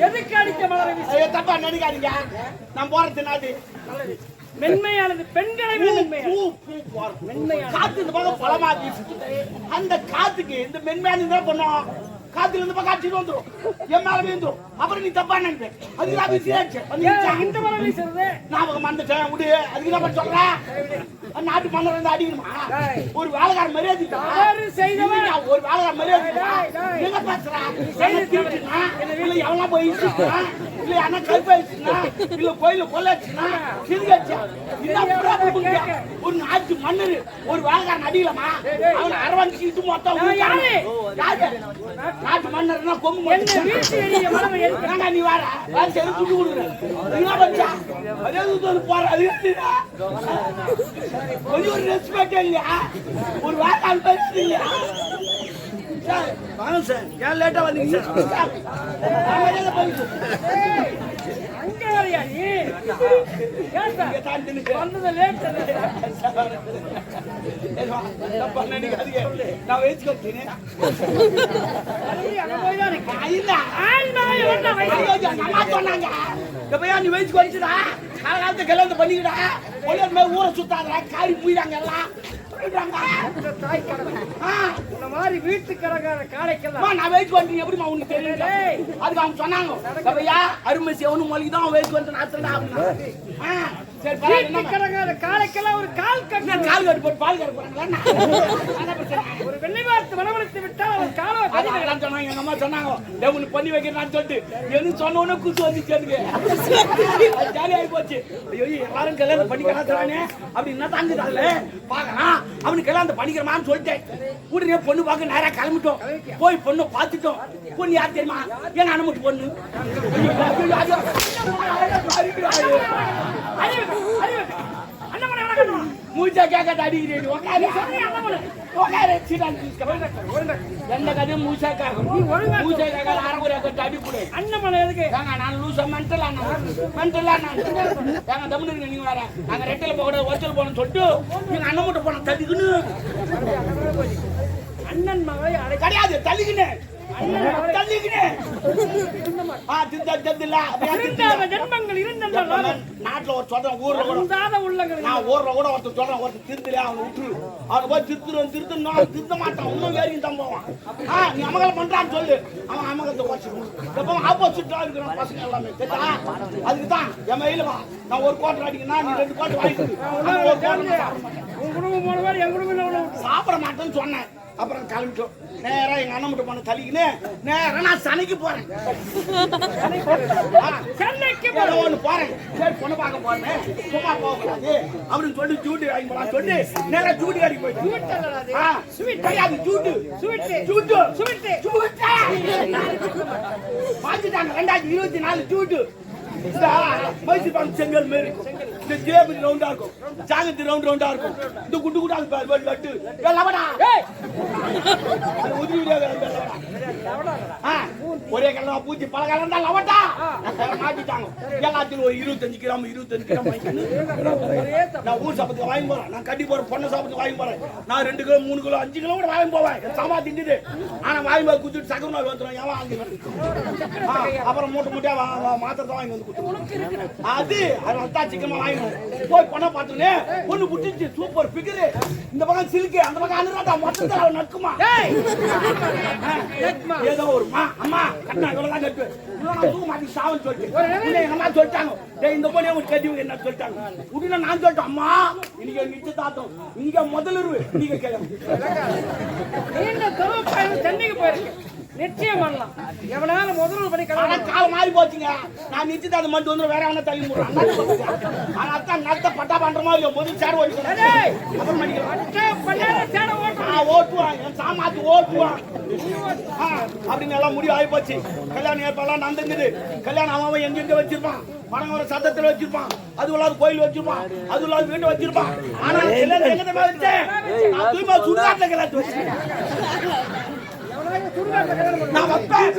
எதுக்கு அடிக்க மலர வீசி தப்பா நினைக்காதீங்க. நான் போறது நாடு மென்மையானது பெண்களை காத்து இந்த பக்கம் பழமா வீசுது. அந்த காத்துக்கு இந்த மென்மையான என்ன பண்ணும்? காத்துல இருந்து பக்கம் அடிச்சுட்டு வந்துடும், என் மேல வீந்துடும். அப்புறம் நீ தப்பா நினைப்பேன். அதுக்கு இந்த மலர் வீசுறது ஞாபகம் மறந்துட்டேன் விடு. அதுக்கு என்ன பண்ண சொல்ற? நாட்டு மன்னர் வந்து அடிக்கணுமா? ஒரு வேலைக்கார மரியாதை ஒரு வேலைக்கார மரியாதை என்ன பேசுறா? இல்ல எவனா போயிடுச்சுன்னா இல்ல யாரா கல்பாயிடுச்சுன்னா இல்ல கோயில கொள்ளாச்சுன்னா சிறுகாச்சா ஒரு நாட்டு மன்னர் ஒரு வேலைக்காரன் அடிக்கலாமா? அவனை அரவணைச்சிட்டு மொத்தம் நாட்டு மன்னர்னா கொம்பு நீ வர சரி துட்டு கொடுக்குற அதே போற அது கொஞ்சம் ஒரு ரெஸ்பெக்ட் இல்லையா? ஒரு வேலைக்காரன் பேசுறது இல்லையா? வாங்க சார், ஏன் லேட்டா வந்தீங்க சார்? அங்க வரையா நீ? வந்தது லேட். நான் வயசு கொடுத்தேன். நீ வயசு குறைச்சுடா, காலகாலத்தை கல்யாணத்தை பண்ணிக்கிடா, ஊரை சுத்தாதா, காரி போயிடாங்க எல்லாம். மாதிரி வீட்டுக்காரங்க காலைக்கெல்லாம் நான் வெயிட் பண்றேன். எப்படிமா உனக்கு தெரியல? அதுக்கு அவங்க சொன்னாங்க அருமை சேவனு மொழிக்கு தான் வெயிட் பண்றேன். காலைக்கெல்லாம் ஒரு கால் கட்டு போட்டு பால் கட்டு போறாங்களா? ஒரு வெள்ளை பார்த்து மனவளர்த்து விட்டால் அவர் காலம் சொன்னாங்க. எங்க அம்மா சொன்னாங்க உனக்கு பண்ணி வைக்கிறேன்னு சொல்லிட்டு எது சொன்ன உடனே குசு வந்துச்சு. எனக்கு ஜாலி ஆகி போச்சு. ஐயோ எல்லாரும் கல்யாணம் பண்ணிக்கிறானே அப்படி என்ன தாங்குதால பாக்கலாம். அவனுக்கு கல்யாணம் பண்ணிக்கிறமான்னு சொல்லிட்டேன். உடனே பொண்ணு பார்க்க நேரா கிளம்பிட்டோம். போய் பொண்ணு பார்த்துட்டோம். பொண்ணு யார் தெரியுமா? எங்க அனுமதி பொண்ணு. மூச்சா கேட்க அடிக்கிறேன். எந்த கதையும் மூச்சாக்காக மூச்சாக்காக அரைக்குறையா கட்டு அடிக்கூட அண்ணன் எதுக்கு நான் லூசா மென்டலா எங்க தமிழ் நீங்க வர நாங்க ரெட்டில போக ஒருத்தல் போனோம்னு சொல்லிட்டு நீங்க அண்ணன் மட்டும் போன தள்ளிக்கணும். அண்ணன் மகளை கிடையாது தள்ளிக்கினு நாட்டுல ஒரு சொல்றேன் ஊர்ல கூட ஒருத்தர் சொல்றேன் ஒருத்தர் திருத்தல அவனை விட்டுரு. அவனை போய் திருத்த மாட்டான். இன்னும் வேறையும் தான் போவான். நீ அமகலம் பண்றான்னு சொல்லு. அவன் அமகலத்தை வச்சுக்கணும். ஆப்போசிட்டா இருக்கிற பசங்க எல்லாமே தெரியா? அதுக்குதான் என் மயில வா நான் ஒரு கோட்டை அடிக்கணும், நீ 2 கோட்டை வாங்கிட்டு சாப்பிட மாட்டேன்னு சொன்னேன். அப்புறம் கிளம்பிட்டோம். நேரா எங்க அண்ணன் மட்டும் பண்ண தள்ளிக்கின்னு நேரா நான் சனைக்கு போறேன். ஒண்ணு போறேன். சரி பொண்ணு பார்க்க போறேன், சும்மா போகக்கூடாது அப்படின்னு சொல்லி ஜூட்டி வாங்கி போலாம் சொல்லி நேரா ஜூட்டி அடிக்க போயிட்டு கிடையாது ஜூட்டு பாத்துட்டாங்க. 2024 ஜூட்டு மைசூர் செங்கல் மாரி இந்த ஜேபு ரவுண்டா இருக்கும், ஜாங்கத்து ரவுண்டா இருக்கும். இந்த குண்டு குண்டா லட்டு ஒரே கலர் பூச்சி பல கலர் தான் லவட்டா மாட்டிட்டாங்க. எல்லாத்தையும் ஒரு 25 கிராம் நான் ஊர் சாப்பத்துக்கு வாங்கி போறேன். நான் கட்டி போறேன், பொண்ணு சாப்பத்துக்கு வாங்கி போறேன். நான் 2 கிலோ 3 கிலோ 5 கிலோ கூட வாங்கி போவேன். சாமா திண்டுது. ஆனா வாங்கி போய் குத்துட்டு சக்கர நோய் வந்துடும். ஏன் வாங்கி அப்புறம் மூட்டை மாத்திரத்தை வாங்கி வந்து அது அதனால சிக்கமா வாங்கணும். போய் பொண்ணை பார்த்துன்னு பொண்ணு புட்டிச்சு சூப்பர் பிகரு. இந்த பக்கம் சிலுக்கு, அந்த பக்கம் அனுராதா மொத்தத்தில் அவன் நக்குமா ஏதோ ஒரு அம்மா கட்டினா இவ்வளவுதான் கட்டு தூக்க மாட்டி சாவன்னு சொல்லிட்டு எங்க அம்மா சொல்லிட்டாங்க. இந்த பொண்ணே உங்களுக்கு கட்டி என்ன சொல்லிட்டாங்க. உடனே நான் சொல்லிட்டேன், அம்மா இன்னைக்கு நிச்சயதார்த்தம், இன்னைக்கு முதலிருவு, நீங்க கேட்க சென்னைக்கு போயிருக்கு நிச்சயம் பண்ணலாம். எவனால முதல்ல பண்ணி காலம் மாறி போச்சுங்க. நான் நிச்சயதார்த்தம் மட்டும் வந்து வேற எவனா தள்ளி போடுறேன். ஆனா அத்தான் நடத்த பட்டா பண்றமா இல்லையோ முதல் சேர ஓட்டுவான் என் சாமாத்து ஓட்டுவான் அப்படின்னு எல்லாம் முடிவு ஆகி போச்சு. கல்யாணம் ஏற்பாடுலாம் நடந்துங்குது. கல்யாணம் அவன் எங்க வச்சிருப்பான், பணம் வர சத்தத்துல வச்சிருப்பான், அது இல்லாத கோயில் வச்சிருப்பான், அது இல்லாத வீட்டு வச்சிருப்பான். ஆனா எங்க வச்சேன் சுடுகாட்டுல கல்யாணத்து வச்சிருக்கேன். நான் வைப்பேன்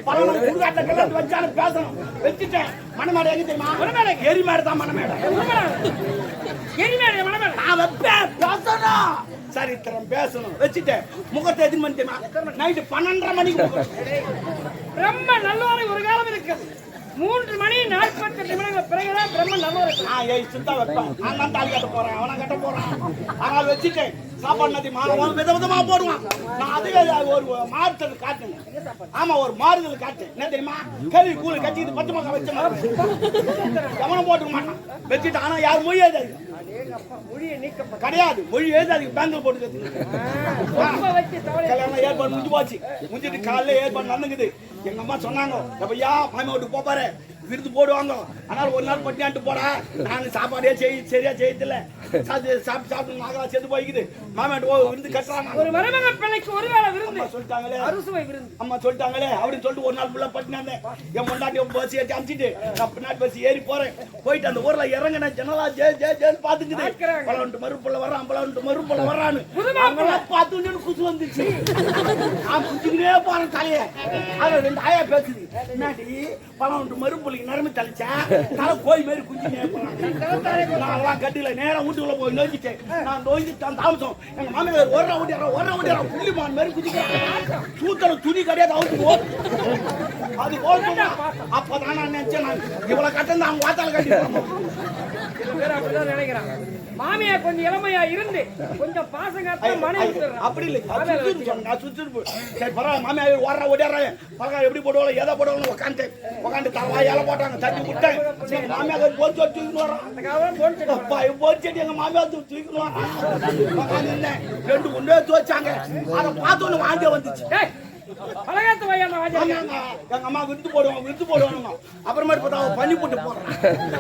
பழம் சுடுகாட்டை கல்யாணம் வச்சாலும் பேசணும் வச்சுட்டேன். மணமேடை எங்க தெரியுமா? மணமேடை எரிமேடை தான். மணமேடை எரிமேடை மணமேடை நான் வைப்பேன் பேசணும். சரித்திரம் பேசணும் வச்சுட்டேன். முகத்தை எதிர் மணி தெரியுமா? நைட்டு 12:30 மணிக்கு ரொம்ப நல்லவரை ஒரு காலம் இருக்குது. 3 மணி 48 நிமிடங்கள் பிறகுதான் பிரம்ம நல்லவரை. நான் சுத்தா வைப்பேன். நான் தான் தாலி கட்ட போறேன், அவனை கட்ட போறான். ஆனால் வச்சுட்டேன். சாப்பாடு நதிமா விதவிதமா போடுவான். நான் அதுவே ஒரு மாறுதல் காட்டுங்க. ஆமா ஒரு மாறுதல் காட்டு. என்ன தெரியுமா? கறி கூழ் கட்டிட்டு 10 மக்கள் வச்ச மாதிரி கவனம் போட்டுக்க மாட்டான் வச்சுட்டு. ஆனா யாரும் மொழி எழுதாது கிடையாது. மொழி எழுதாது. பேங்கில் போட்டு கல்யாணம் ஏற்பாடு முடிஞ்சு போச்சு. முடிஞ்சிட்டு காலையில ஏற்பாடு நடந்துக்குது. எங்க அம்மா சொன்னாங்க, எப்பையா மாமி வீட்டுக்கு போப்பாரு விருது போடுவாங்க. ஆனால் ஒரு நாள் பட்டியாண்டு போடா. நான் சாப்பாடே சரியா செய்யல. சாப்பிட்டு நாங்களா சேர்ந்து போய்க்குது. மாமியாட்டு விருந்து கட்டுறாங்க. ஒரு மருமக பிள்ளைக்கு ஒருவேளை விருந்து சொல்லிட்டாங்களே, அறுசுவை விருந்து. அம்மா சொல்லிட்டாங்களே அப்படின்னு சொல்லிட்டு ஒரு நாள் ஃபுல்லா பட்டினாங்க. என் முன்னாடி பஸ் ஏற்றி அமிச்சிட்டு நான் பின்னாடி பஸ் ஏறி போறேன். போயிட்டு அந்த ஊர்ல இறங்கின ஜனலா ஜேன்னு பாத்துக்குது. பலவன்ட்டு மறுப்புள்ள வர்றான், பலவன்ட்டு மறுப்புள்ள வர்றான்னு பார்த்து குசு வந்துச்சு. நான் குச்சிக்கிட்டே போறேன் தலைய. அது 2 ஆயா பேசுது. என்னாடி பலவன்ட்டு மறுப்புள்ளிக்கு நரம்பு தலைச்சா தலை கோய் மாதிரி குஞ்சினே போறாங்க. நான் கட்டில நேரம் வீட்டுக்குள்ள போய் நோக்கிட்டேன். நான் நோக்கிட்டான் தாமசம். எங்க மாமியார் ஒரு ஓடிடுறா புள்ளிமான் மாதிரி குதிக்கிறாங்க. சூத்தல துணி கிடையாது அவுத்து போ. அது போட்டு அப்பதான் நான் நினைச்சேன், நான் இவ்வளவு கட்டம் தான் வாத்தால கட்டி நினைக்கிறாங்க. மாமியா கொஞ்சம் இளமையா இருந்து கொஞ்சம் பாசம் காட்ட மனைவி அப்படி இல்லை. சரி பரவாயில்ல. மாமியார் ஓடுறா ஓடிடுறாங்க. பழக்கம் எப்படி போடுவாங்க எதை போடுவாங்க உட்காந்து தரவா இலை போட்டாங்க. தட்டி விட்டேன். சரி மாமியார் போன் சொல்லி தூக்கின்னு வர்றான். போன் செடி எங்க மாமியார் தூக்கின்னு வர்றான். 2 குண்டே துவச்சாங்க. அதை பார்த்தோன்னு வாங்க வந்துச்சு. பலகாத்து வையான எங்க அம்மா விருந்து போடுவாங்க. அப்புறமேட்டு பார்த்தா பனி போட்டு போறேன்.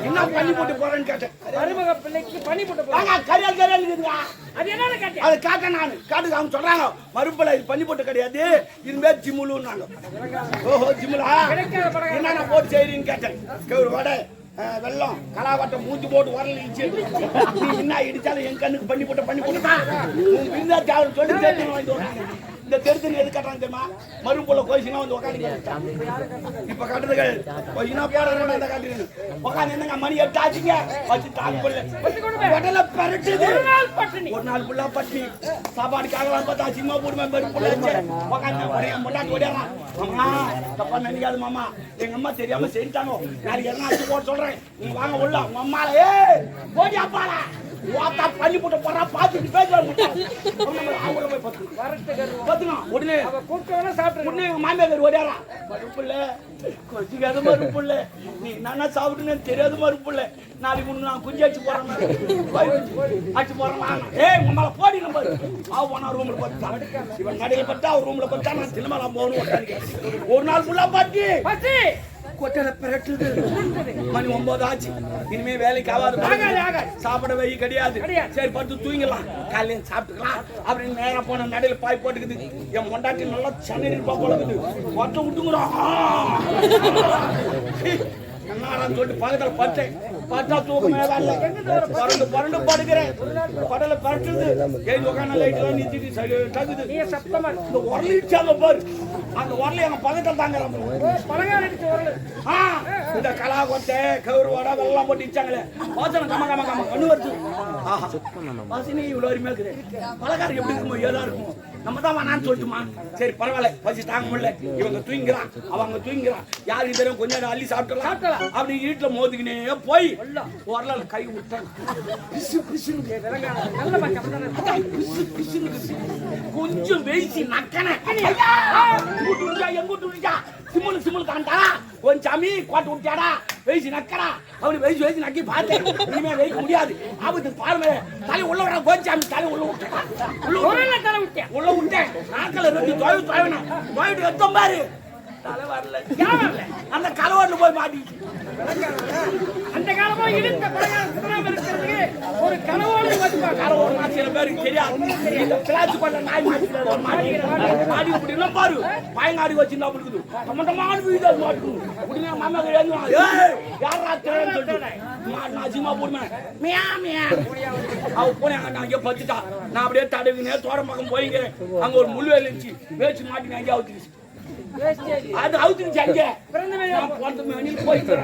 என்ன பனி போட்டு போறேன்னு கேட்டேன். மருமக பிள்ளைக்கு பனி போட்டு போறாங்க. கரியால் இருக்குதுங்க. அது என்னன்னு கேட்டேன். அது காக்க நான் காட்டுக்கு அவங்க சொல்றாங்க மறுபல இது பனி போட்டு கிடையாது, இதுமே ஜிம்முலுன்னாங்க. ஓஹோ ஜிம்முலா என்ன போட்டு செய்றீன்னு கேட்டேன். ஒரு வடை வெள்ளம் கலாவட்டை மூஞ்சி போட்டு வரல இடிச்சு நீ என்ன இடிச்சாலும் என் கண்ணுக்கு பண்ணி போட்டுதான் சொல்லி தெரிஞ்சு வாங்கிட்டு வராங்க. இந்த தெருத்தனி எது கட்டுறாங்க தெரியுமா? மறுபுள்ள கோயிச்சுனா வந்து உட்காந்து இப்ப கட்டுறதுகள் கொஞ்சம் பேர காட்டுறீங்க. உட்காந்து என்னங்க மணி 8 ஆச்சுங்க வச்சு தாக்குல பரட்டுது. ஒரு நாள் ஃபுல்லா பட்டி சாப்பாடுக்காக பார்த்தா சிம்மா போடுமே மறுபுள்ள உட்காந்து முன்னாடி ஓடிடுறான். அம்மா தப்பா நினைக்காது மாமா, எங்க அம்மா தெரியாம செஞ்சுட்டாங்க. நாளைக்கு என்ன ஆச்சு போட சொல்றேன். நீங்க வாங்க உள்ள உங்க அம்மால போடி அப்பாடா வாத்தா பண்ணி போட்டு போறா பாத்துட்டு பேசுவாங்க. உடனே உடனே மாமியார் ஓடியாரா மறுப்புள்ள கொஞ்சம் மறுப்புள்ள நீ என்ன சாப்பிடுன்னு தெரியாது மறுப்புள்ள. நாளைக்கு முன்னு நான் குஞ்சு அடிச்சு போறேன் அடிச்சு போறேன். ஏய் உங்களை போடி நம்ம போனா ரூம்ல பத்தா இவன் நடையில பத்தா அவர் ரூம்ல பத்தா நான் சினிமா போகணும். ஒரு நாள் ஃபுல்லா பாட்டி கொட்டல பிரட்டுது. மணி 9 ஆச்சு. இனிமே வேலைக்கு ஆகாது. சாப்பிட வை கிடையாது. சரி படுத்து தூங்கிடலாம், காலையில சாப்பிட்டுக்கலாம் அப்படின்னு நேரம் போன நடையில பாய் போட்டுக்குது. என் பொண்டாட்டி நல்லா சென்னை இருப்பா போலக்குது. கொட்டை விட்டுங்கிறோம் என்னன்னு சொல்லிட்டு பக்கத்துல பட்டேன். பார்த்தா தூக்கமே வரல. பரண்டு படுக்கிறேன். படல பரட்டுது. ஏழு உட்காந்து லைட்லாம் நிறுத்திட்டு தகுது. இந்த உரலிச்சாங்க பாரு. அந்த உரல எங்க பக்கத்துல தாங்க இந்த கலா கொட்டை கவுருவாடா வெள்ளம் போட்டு இச்சாங்களே வாசனை கம கம கம கண்ணு வருது. வாசனை இவ்வளவு அருமையா இருக்குது. பலகாரம் எப்படி இருக்குமோ ஏதா இருக்குமோ நம்ம தான் வேணான்னு சொல்லிட்டுமா. சரி பரவாயில்ல பசி தாங்க முடியல. இவங்க தூங்கிறான் அவங்க தூங்கிறான். யாருக்கு தெரியும் கொஞ்ச நேரம் அள்ளி சாப்பிட்டுலாம் அப்படி வீட்டுல மோதிக்கினே போய் வரல கை விட்டேன். கொஞ்சம் வெயிச்சு நக்கன எங்கிட்டு சிம்முல் காண்டா கொஞ்சம் சாமி கோட்டை விட்டாடா வெயிச்சு நக்கடா அப்படி வெயிச்சு நக்கி பார்த்தேன். இனிமே வெயிக்க முடியாது ஆபத்து பாருங்க. தலை உள்ள விட கோச்சாமி தலை உள்ள விட்டேன். உள்ள விட்டேன் நாக்கில் 2 தொழில் தொழிவிட்டு எத்தம் பாரு தலை வரல ஏன் வரல? அந்த கலவாட்டுல போய் மாட்டிக்கிச்சு அந்த காலமா இழுத்த பலகாரம் சுத்தமா இருக்கிறதுக்கு ஒரு கனவோடு வச்சுப்பாங்க. கலவோடு மாட்டி சில பேருக்கு தெரியாது இந்த பிளாச்சு பண்ண நாய் மாட்டி அப்படின்னா பாரு பயங்காடி வச்சு தான் இருக்குது டமட்டமான வீடு அது மாட்டுக்கணும் அப்படின்னா மாமா யாரா தேவைன்னு சொல்லிட்டு நான் சிமா போடுவேன் மியா மியா அவ போனேன் நான் அங்கே பத்துட்டா நான் அப்படியே தடவினே தோரம் பக்கம் போய்க்கிறேன் அங்க ஒரு முள்வேல் இருந்துச்சு வேச்சு மாட்டி அங்கே அவுத்துருச்சு அது அவுத்துருச்சு அங்கே நான் போனது மணி போயிட்டு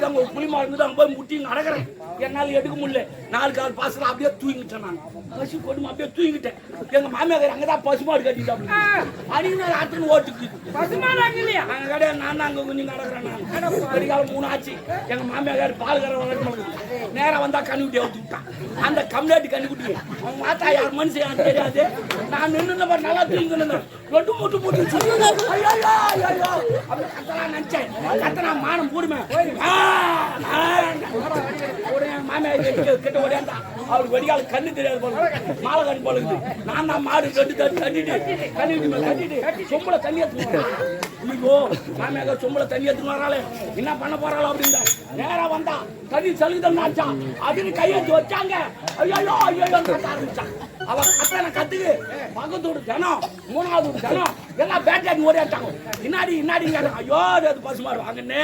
அங்க புளிமா இருந்தது அங்க போய் முட்டி நடக்கிறேன் என்னால எடுக்க முடியல 4 கால் பாசல அப்படியே தூங்கிட்டேன் நான் பசு கொடுமை அப்படியே தூங்கிட்டேன் எங்க மாமியார் அங்கதான் பசுமாடு கட்டிட்டு அடிங்க ஆட்டுன்னு ஓட்டுக்கு பசுமாடாங்க இல்லையா? அங்க கிடையாது நான் அங்க கொஞ்சம் நடக்கிறேன் நான் கடிகாலம் 3 ஆச்சு எங்க மாமியார் பால் கரை வளர்க்கணும் நேரா வந்தா கண்ணுக்குட்டி அவுத்து விட்டான் அந்த கம்யூனிட்டி கண்ணுக்குட்டி அவங்க மாத்தா யார் மனுஷன் தெரியாது நான் நின்று நல்லா தூங்கினேன் ரெண்டு மூட்டு ஐயோ ஐயோ அப்படி கத்தலாம் நினைச்சேன் கத்தனா மானம் போடுமே மாமியார் கிட்ட ஓடியாண்டா அவருக்கு வெடிகால கண்ணு தெரியாது போல மாலை கண்ணு போல நான் தான் மாடு கட்டிட்டு சொம்பளை தண்ணி எடுத்துன்னு ஐயோ மாமியார் சொம்பளை தண்ணி எடுத்துன்னு வராளே என்ன பண்ண போறாளோ அப்படின்னு நேரா வந்தா தண்ணி சலுகுதல் ஆச்சான் அதுன்னு கையெழுத்து வச்சாங்க ஐயோ கத்த ஆரம்பிச்சான் அவ கத்தனை கத்துக்கு பக்கத்தோடு ஜனம் 3வது ஜனம் எல்லாம் பேட்டாடி ஓடியாட்டாங்க இன்னாடி ஐயோ அது பசுமாடு வாங்கன்னு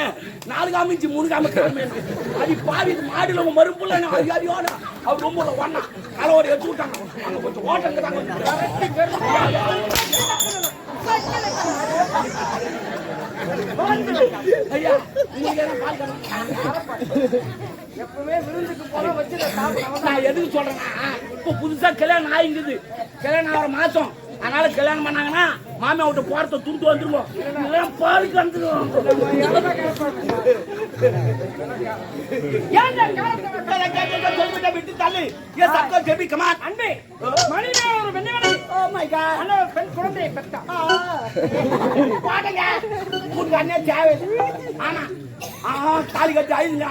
4 காமிச்சு 3 காமி அது பாவி மாடுல மறுப்புல ஐயோட அவர் ரொம்ப ஒண்ணா கலவோட எடுத்து விட்டாங்க அங்க கொஞ்சம் ஓட்டங்க ஐயா நீங்க எப்பவுமே விருந்துக்கு போனா வச்சு நான் எதுக்கு சொல்றேன்னா இப்ப புதுசா கல்யாணம் ஆயிங்குது கல்யாணம் ஆகிற மாசம் அதனால கல்யாணம் பண்ணாங்கன்னா மாமியா விட்டு போறத துண்டு வந்துருவோம் இதெல்லாம் பாலுக்கு வந்துடும் விட்டு தள்ளு ஏன் சத்தம் கேபி கமான் அன்பே மணினா ஒரு வெண்ணெய் ஓ மை காட் அண்ணா ஒரு பெண் குழந்தையை பெற்றா பாடுங்க உங்க அண்ணன் தேவை ஆனா தாலி கட்டி அழுதுங்க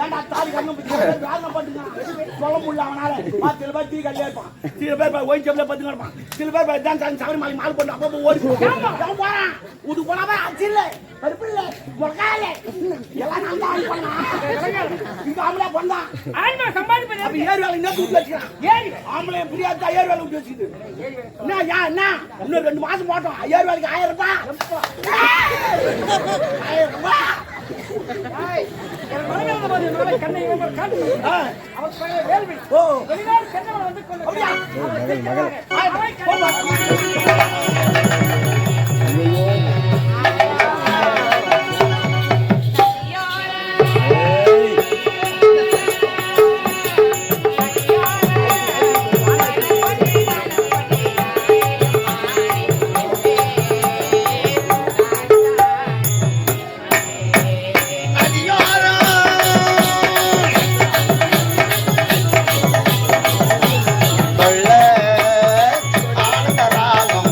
ஏன்டா தாலி கண்ணு வேலை பண்ணுங்க சொல்ல முடியல அவனால சில பேர் தீ கட்டி இருப்பான் சில பேர் ஒயின் செப்ல பத்துங்க இருப்பான் சில பேர் தான் சபரிமலை மால் பண்ணு அப்போ ஓடி போறான் உது போனாவே அச்சு இல்ல பருப்பு இல்ல முழக்கால எல்லாம் நான் தான் பண்ணா இங்க ஆம்பளை பண்ணா ஆன்மா சம்பாதிப்பது அப்ப ஏர் வேலை என்ன தூக்கி வச்சுக்கிறான் ஏறி ஆம்பளை பிரியாத ஏர் வேலை ஊட்டி வச்சுக்கிது என்ன இன்னும் 2 மாசம் போட்டோம் ஏர் வேலைக்கு 1000 ரூபாய் 1000 ரூபாய் கண்ணை வேள்வி வெளிநாடு சென்றவன் வந்து கொண்டு ஆனந்த ராகம்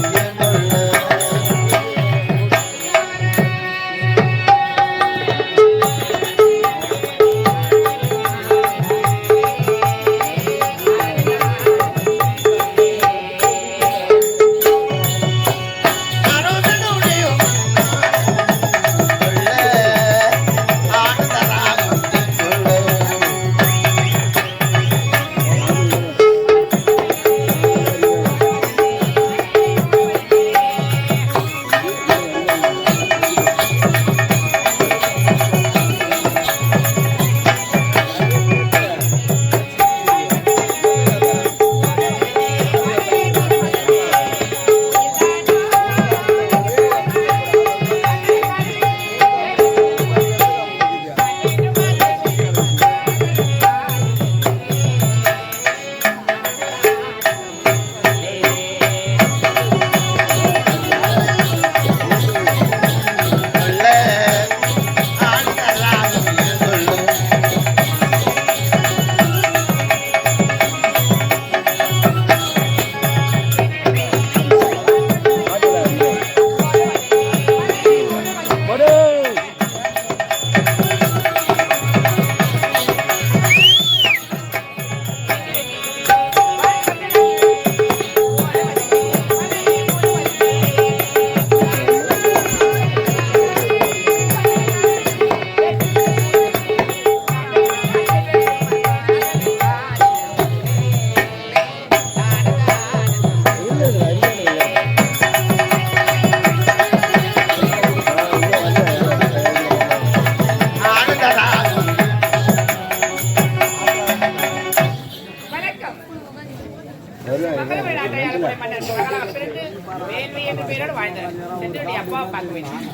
மங்கள நாட்டை ஆளக்கூடிய மன்னர் குலகாலம் பிறந்து வேள்வி என்ற பெயரோடு வாழ்ந்தார் சென்று அப்பா பார்க்க வேண்டும்